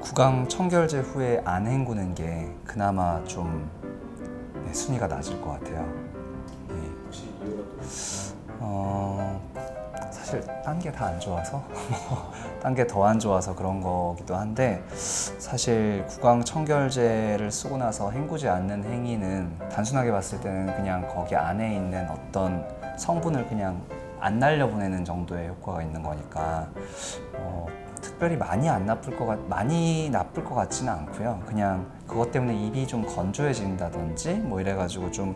구강 청결제 후에 안 헹구는 게 그나마 좀 순위가 낮을 것 같아요. 혹시 이유가 사실 딴 게 다 안 좋아서 딴 게 더 안 좋아서 그런 거기도 한데, 사실 구강 청결제를 쓰고 나서 헹구지 않는 행위는 단순하게 봤을 때는 그냥 거기 안에 있는 어떤 성분을 그냥 안 날려보내는 정도의 효과가 있는 거니까 특별히 많이 나쁠 것 같지는 않고요. 그냥 그것 때문에 입이 좀 건조해진다든지 뭐 이래가지고 좀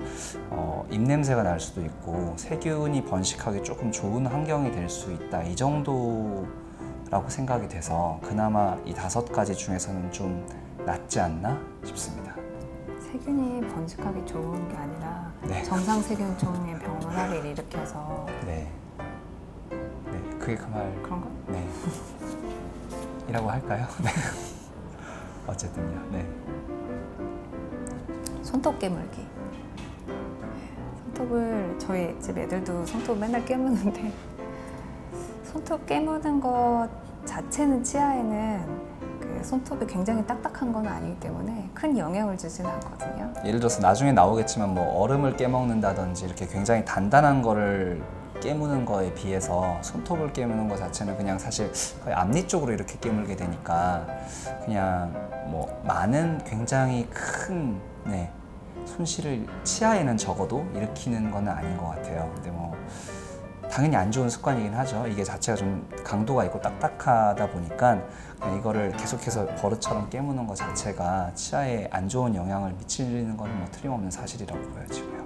입냄새가 날 수도 있고 세균이 번식하기 조금 좋은 환경이 될 수 있다, 이 정도라고 생각이 돼서 그나마 이 5가지 중에서는 좀 낫지 않나 싶습니다. 세균이 번식하기 좋은 게 아니라 네. 정상 세균종의 병원화를 일으켜서 네, 그게 그 말. 그런 거? 네. 이라고 할까요? 네. 어쨌든요. 네. 손톱 깨물기. 손톱을 저희 집 애들도 손톱 맨날 깨무는데 손톱 깨무는 것 자체는 치아에는 그 손톱이 굉장히 딱딱한 건 아니기 때문에 큰 영향을 주지는 않거든요. 예를 들어서 나중에 나오겠지만 뭐 얼음을 깨먹는다든지 이렇게 굉장히 단단한 거를 깨무는 거에 비해서 손톱을 깨무는 것 자체는 그냥 사실 거의 앞니 쪽으로 이렇게 깨물게 되니까 그냥 뭐 많은 굉장히 큰 손실을 치아에는 적어도 일으키는 건 아닌 것 같아요. 근데 뭐 당연히 안 좋은 습관이긴 하죠. 이게 자체가 좀 강도가 있고 딱딱하다 보니까 그냥 이거를 계속해서 버릇처럼 깨무는 것 자체가 치아에 안 좋은 영향을 미치는 건 뭐 틀림없는 사실이라고 보여지고요.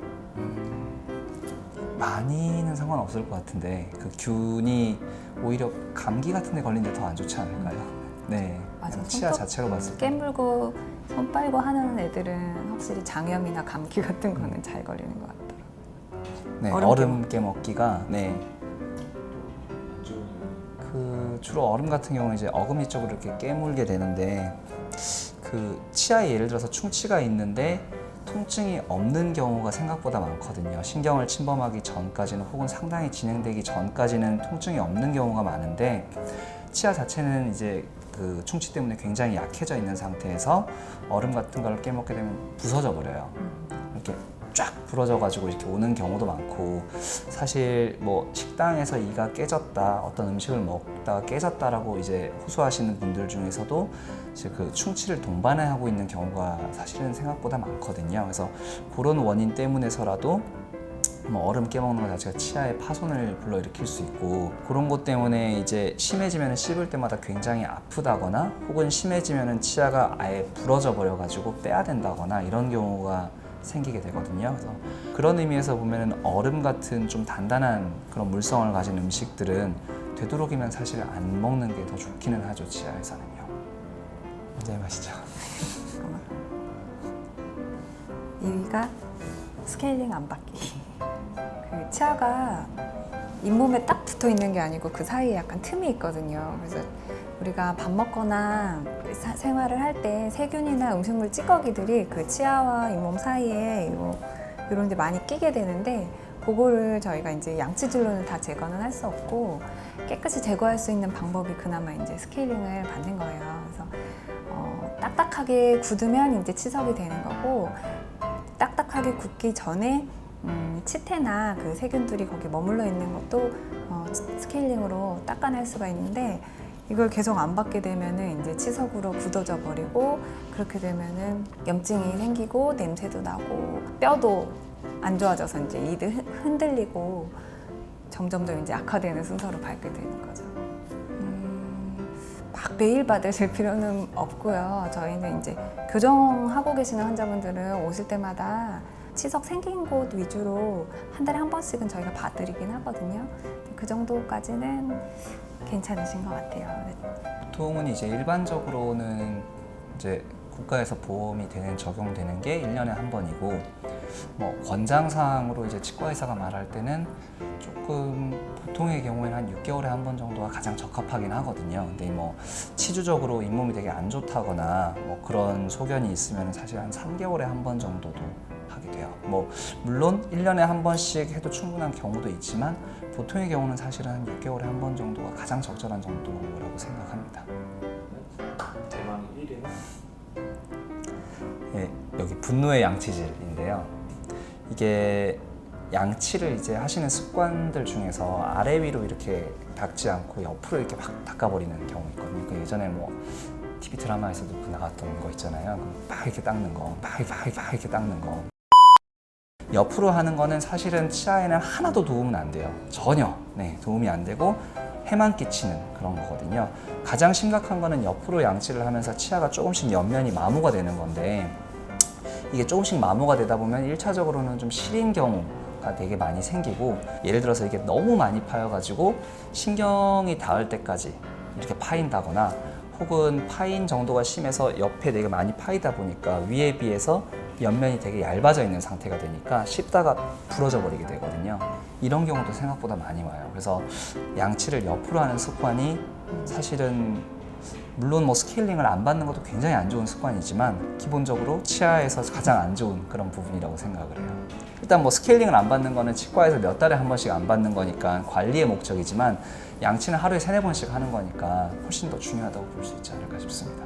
많이는 상관없을 것 같은데 그 균이 오히려 감기 같은 데 걸리는데 더 안 좋지 않을까요? 네, 맞아. 치아 손톱 자체로 봤을 때. 깨물고 손 빨고 하는 애들은 확실히 장염이나 감기 같은 거는 잘 걸리는 것 같아요. 네, 얼음 얼음 깨먹기가 좀 그 주로 얼음 같은 경우는 이제 어금니 쪽으로 이렇게 깨물게 되는데, 그 치아에 예를 들어서 충치가 있는데 통증이 없는 경우가 생각보다 많거든요. 신경을 침범하기 전까지는 혹은 상당히 진행되기 전까지는 통증이 없는 경우가 많은데, 치아 자체는 이제 그 충치 때문에 굉장히 약해져 있는 상태에서 얼음 같은 걸 깨먹게 되면 부서져 버려요. 이렇게 쫙 부러져가지고 이렇게 오는 경우도 많고, 사실 뭐 식당에서 이가 깨졌다, 어떤 음식을 먹다가 깨졌다라고 이제 호소하시는 분들 중에서도 이제 그 충치를 동반하고 있는 경우가 사실은 생각보다 많거든요. 그래서 그런 원인 때문에서라도 뭐 얼음 깨먹는 것 자체가 치아에 파손을 불러일으킬 수 있고, 그런 것 때문에 이제 심해지면 씹을 때마다 굉장히 아프다거나 혹은 심해지면 치아가 아예 부러져 버려가지고 빼야 된다거나 이런 경우가 생기게 되거든요. 그래서 그런 의미에서 보면은 얼음 같은 좀 단단한 그런 물성을 가진 음식들은 되도록이면 사실 안 먹는 게 더 좋기는 하죠, 치아에서는요. 이제 마시죠. 2위가 스케일링 안 받기. 그 치아가 잇몸에 딱 붙어 있는 게 아니고 그 사이에 약간 틈이 있거든요. 그래서 우리가 밥 먹거나 생활을 할 때 세균이나 음식물 찌꺼기들이 그 치아와 잇몸 사이에 이런 데 많이 끼게 되는데, 그거를 저희가 이제 양치질로는 다 제거는 할 수 없고 깨끗이 제거할 수 있는 방법이 그나마 이제 스케일링을 받는 거예요. 그래서 딱딱하게 굳으면 이제 치석이 되는 거고, 딱딱하게 굳기 전에 치태나 그 세균들이 거기 머물러 있는 것도 스케일링으로 닦아낼 수가 있는데, 이걸 계속 안 받게 되면은 이제 치석으로 굳어져 버리고, 그렇게 되면은 염증이 생기고 냄새도 나고 뼈도 안 좋아져서 이제 이도 흔들리고 점점점 이제 악화되는 순서로 밟게 되는 거죠. 막 매일 받으실 필요는 없고요. 저희는 이제 교정하고 계시는 환자분들은 오실 때마다 치석 생긴 곳 위주로 한 달에 한 번씩은 저희가 봐드리긴 하거든요. 그 정도까지는 괜찮으신 것 같아요. 보통은 이제 일반적으로는 이제 국가에서 보험이 적용되는 게 1년에 한 번이고, 뭐 권장사항으로 이제 치과의사가 말할 때는 조금 보통의 경우에는 한 6개월에 한 번 정도가 가장 적합하긴 하거든요. 근데 뭐 치주적으로 잇몸이 되게 안 좋다거나 뭐 그런 소견이 있으면 사실 한 3개월에 한 번 정도도 하게 돼요. 뭐 물론 1년에 한 번씩 해도 충분한 경우도 있지만 보통의 경우는 사실은 한 6개월에 한 번 정도가 가장 적절한 정도라고 생각합니다. 대망의 1위는? 예, 여기 분노의 양치질인데요. 이게 양치를 이제 하시는 습관들 중에서 아래 위로 이렇게 닦지 않고 옆으로 이렇게 막 닦아버리는 경우 있거든요. 그 예전에 뭐 TV 드라마에서도 그 나왔던 거 있잖아요. 막 이렇게 닦는 거, 막 이렇게 닦는 거. 옆으로 하는 거는 사실은 치아에는 하나도 도움은 안 돼요. 전혀 도움이 안 되고 해만 끼치는 그런 거거든요. 가장 심각한 거는 옆으로 양치를 하면서 치아가 조금씩 옆면이 마모가 되는 건데, 이게 조금씩 마모가 되다 보면 1차적으로는 좀 시린 경우가 되게 많이 생기고, 예를 들어서 이게 너무 많이 파여가지고 신경이 닿을 때까지 이렇게 파인다거나, 혹은 파인 정도가 심해서 옆에 되게 많이 파이다 보니까 위에 비해서 옆면이 되게 얇아져 있는 상태가 되니까 씹다가 부러져 버리게 되거든요. 이런 경우도 생각보다 많이 와요. 그래서 양치를 옆으로 하는 습관이 사실은 물론 뭐 스케일링을 안 받는 것도 굉장히 안 좋은 습관이지만 기본적으로 치아에서 가장 안 좋은 그런 부분이라고 생각을 해요. 일단 뭐 스케일링을 안 받는 거는 치과에서 몇 달에 한 번씩 안 받는 거니까 관리의 목적이지만, 양치는 하루에 3-4번씩 하는 거니까 훨씬 더 중요하다고 볼 수 있지 않을까 싶습니다.